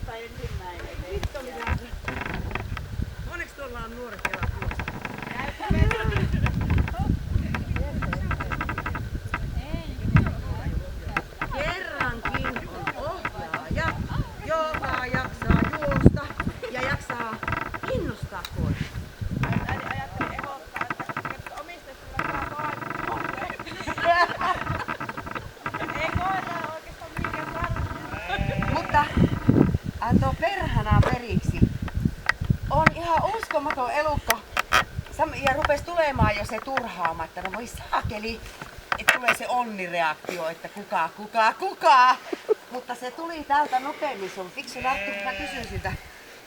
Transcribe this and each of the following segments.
kohta ensimmäinen. Nyt oli tässä. Onneksi tuolla on nuoret jalat tuossa. Kerrankin on ohjaaja, joka jaksaa juosta ja jaksaa innostaa koiraa. Ajattelin ehdottaa, että omistettuna saa ei koira oikeastaan mikään tarvitse. Mutta antoi perhanaa periksi. On ihan uskomaton elukka. Ja rupesi tulemaan jo se turhaama, että no voi saakeli, että tulee se onnireaktio, että kuka. Mutta se tuli täältä nopeammin, se on fiksu lähtö, kun mä kysyin siltä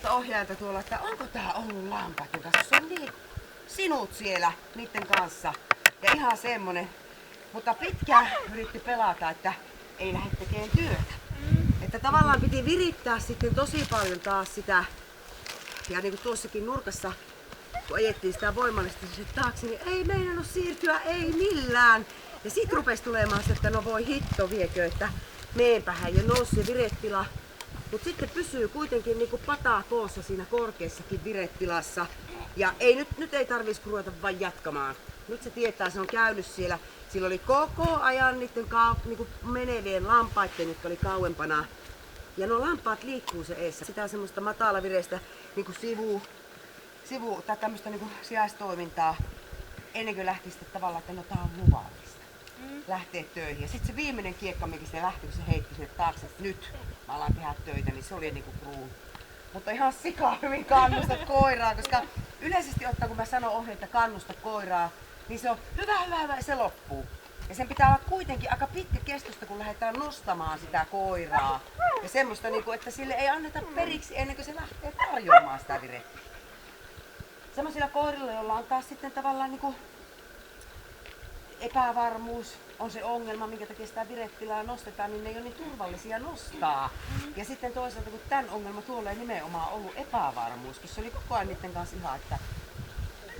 ohjaajalta tuolla, että onko tää ollut lampaiden kanssa. Se on niin sinut siellä niiden kanssa. Ja ihan semmonen. Mutta pitkään yritti pelata, että ei lähde tekemään työtä. Että tavallaan piti virittää sitten tosi paljon taas sitä. Ja niin kuin tuossakin nurkassa, kun ajettiin sitä voimallisesti taakse, niin ei meinannut siirtyä, ei millään. Ja sit rupesi tulemaan se, että no voi hitto viekö, että meenpähän jo nousi se virettila. Mut sitten pysyy kuitenkin niin kuin pataa koossa siinä korkeassakin virettilassa. Ja ei, nyt ei tarvitsisi ruveta vain jatkamaan. Nyt se tietää, se on käynyt siellä. Sillä oli koko ajan niiden niin menevien lampaiden, jotka oli kauempana. Ja no lampaat liikkuu se eessä. Sitä semmoista matalavireistä niin sivu tai tämmöistä niin sijaistoimintaa ennen kuin lähti sitten tavallaan, että no tää on luvallista. Lähtee töihin. Ja sitten se viimeinen kiekka, mikä se lähti, kun se heitti sinne taakse, että nyt mä alan tehdä töitä, niin se oli niinku kruun. Mutta ihan sikaa hyvin kannusta koiraa, koska yleisesti ottaen kun mä sanon ohjeet, että kannusta koiraa, niin se on hyvä ja se loppuu. Ja sen pitää olla kuitenkin aika pitkä kestosta, kun lähdetään nostamaan sitä koiraa. Ja semmoista, että sille ei anneta periksi ennen kuin se lähtee tarjoamaan sitä virettä. Semmoisilla koirilla, joilla on taas sitten tavallaan epävarmuus, on se ongelma, minkä takia sitä virettilaa nostetaan, niin ne ei ole niin turvallisia nostaa. Ja sitten toisaalta, kun tämän ongelma tuolla ei nimenomaan ollut epävarmuus, kun se oli koko ajan niiden kanssa ihan, että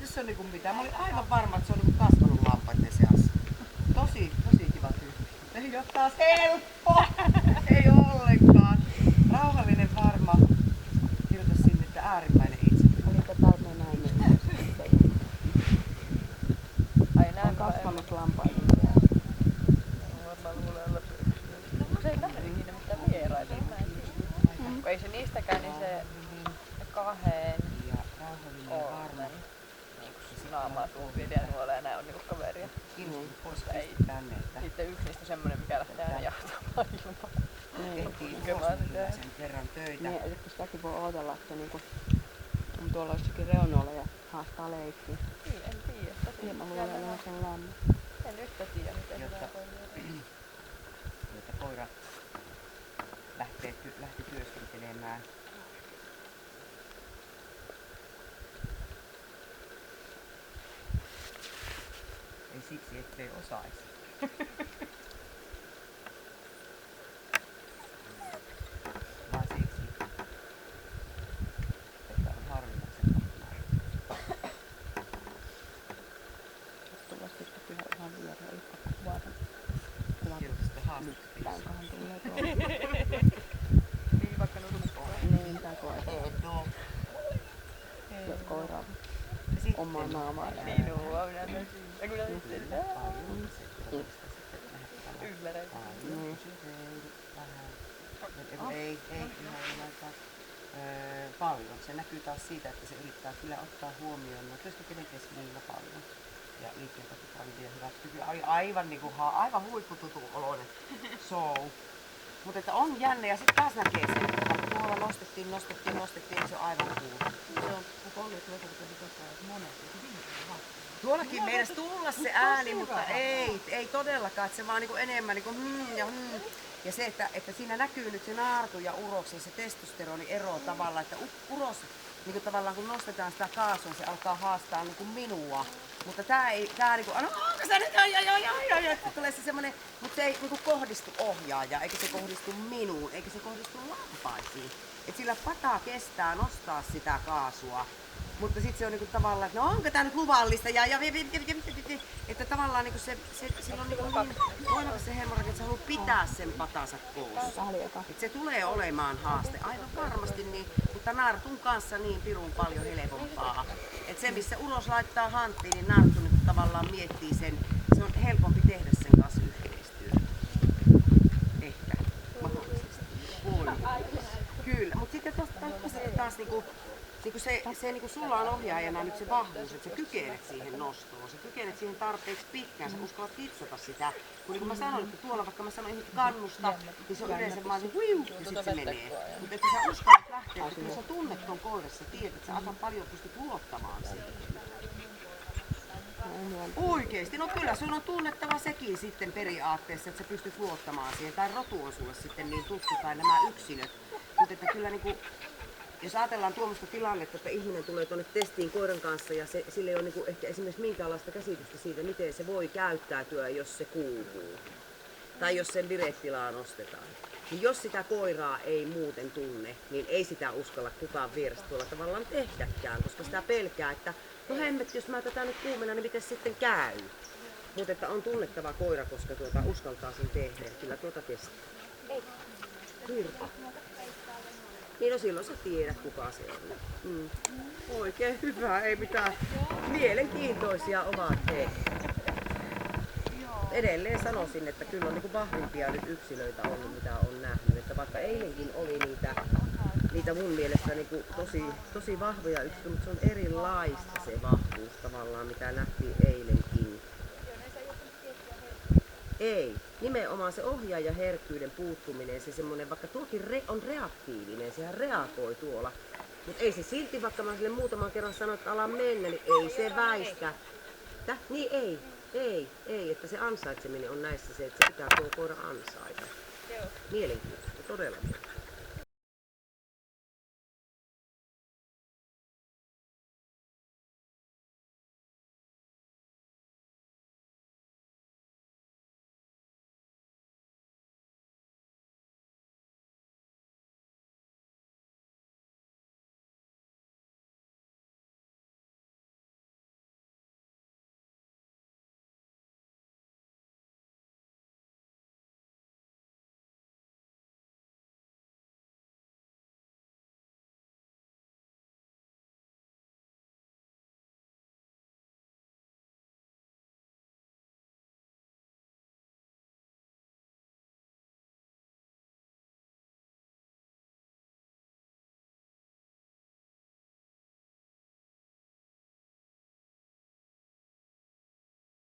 se on mitään. Mä olin aivan varma, että se on kasvanut lampaiden seassa. Tosi kiva tyyppi. Ei ole taas helppo. Ei ollenkaan. Rauhallinen varma. Kirjoita sinne, että äärimmäinen itse. Oliko täältä näin? Ai näin on kasvanut lampaita. Se ei nähnyt ikinä mitään vieraita. Kun ei se niistäkään, niin se kahden ja rauhallinen varma. naamaa tuuvia vielä nuoleen ja näin on niinku kaveria. Ei tänne, että sitten yksi niistä semmonen, mikä lähtee aina jahtamaan ilmaa. tehtiin sen verran töitä. Niin, eli sitäkin voi odotella, että niinku, on tuolla jossakin reunoilla ja haastaa leikkiä. Niin, en tiedä. Mä luulen vähän sen lamma. En yhtä tiedä, miten hyvää toimii. Jotta koira lähti työskentelemään. Ei siksi, ettei osaisi. Vaan siksi, että on harvinaisen mahdollista. Tulla sitten kyllä ihan viereen yhtä kuvata. Silloin haastattelussa. Tankahan tulee tuolla. Niin, vaikka nurmukkoon. Niin, tää koira. No. Jos koira on omaa naamaa. Niin, minä myös. Ja kyllä sitten ymmärrän. Ei laita paljon. Se näkyy taas siitä, että se yrittää kyllä ottaa huomioon työskentelen keskenellä paljon. Ja liikkeenkatokantia hyväksyy. Oli aivan, aivan huippututu oloinen show. Mutta että on jännä ja sitten taas näkee sen, että tuolla nostettiin, niin se on aivan cool. Se on 30 metriä monesti. Tuollakin meinas tulla se ääni, mutta ei todellakaan, että se vaan enemmän Ja se, että siinä näkyy nyt se naartu ja uros ja se testosteroni ero tavallaan, että uros, tavallaan kun nostetaan sitä kaasua, se alkaa haastaa minua. Mutta tää onko sä nyt, että tulee se semmonen, mutta se ei kohdistu ohjaaja, eikä se kohdistu minuun, eikä se kohdistu lampaisiin. Et sillä pataa kestää nostaa sitä kaasua. Mutta sitten se on niinku tavallaan, että no onko tää nyt luvallista että tavallaan niinku sillä on niinku niin voimakas se hemorragia, että se haluaa pitää sen patansa koossa. Et se tulee olemaan haaste, aivan varmasti niin, mutta nartun kanssa niin pirun paljon helpompaa. Et se missä ulos laittaa hanttiin, niin narttu niinku tavallaan miettii sen, se on helpompi tehdä sen kanssa yhteistyötä. Ehkä, mahdollisesti. Kyllä, mutta sitten taas niinku se niinku sulla on ohjaajana nyt se vahvuus, että sä kykenet siihen nostoon, sä kykenet siihen tarpeeksi pitkään, sä uskallat hitsata sitä. Kun niin kuin mä sanoin, että tuolla vaikka mä sanoin ihan kannusta, niin se on yleensä vaan se huiu ja sit se menee. Mutta että sä uskallat lähteä, että kun sä tunnet ton koirassa, tiedät, että sä aika paljon pystyt luottamaan siihen. Oikeesti, no kyllä sun on tunnettava sekin sitten periaatteessa, että sä pystyt luottamaan siihen. Tai rotu on sulle sitten niin tuttu tai nämä yksilöt. Mutta että kyllä niinku, jos ajatellaan tuommoista tilannetta, että ihminen tulee tuonne testiin koiran kanssa ja sillä ei ole niinku ehkä esimerkiksi minkäänlaista käsitystä siitä, miten se voi käyttäytyä, jos se kuuluu. Tai jos sen virettilaa nostetaan. Niin jos sitä koiraa ei muuten tunne, niin ei sitä uskalla kukaan vierestä tuolla tavallaan tehdäkään, koska sitä pelkää, että no hemmet, jos mä tätä nyt kuumena, niin miten sitten käy? Mutta että on tunnettava koira, koska uskaltaa sen tehdä ja kyllä testaa. Virpa. Niin no silloin sä tiedät kuka se on. Oikein hyvä, ei mitään. Mielenkiintoisia ovat he. Edelleen sanoisin, että kyllä on niinku vahvimpia nyt yksilöitä ollut, mitä on nähnyt. Että vaikka eilenkin oli niitä mun mielestä niinku tosi vahvoja yksilöitä, mutta se on erilaista se vahvuus tavallaan, mitä nähtiin eilenkin. Ei. Nimenomaan se ohjaajaherkkyyden puuttuminen, se semmoinen, vaikka tuokin on reaktiivinen, sehän reagoi tuolla. Mutta ei se silti, vaikka mä sille muutaman kerran sanoin, että ala mennä, niin ei se väistä. Niin ei, että se ansaitseminen on näissä se, että se pitää tuo koira ansaita. Mielenkiintoista, todella.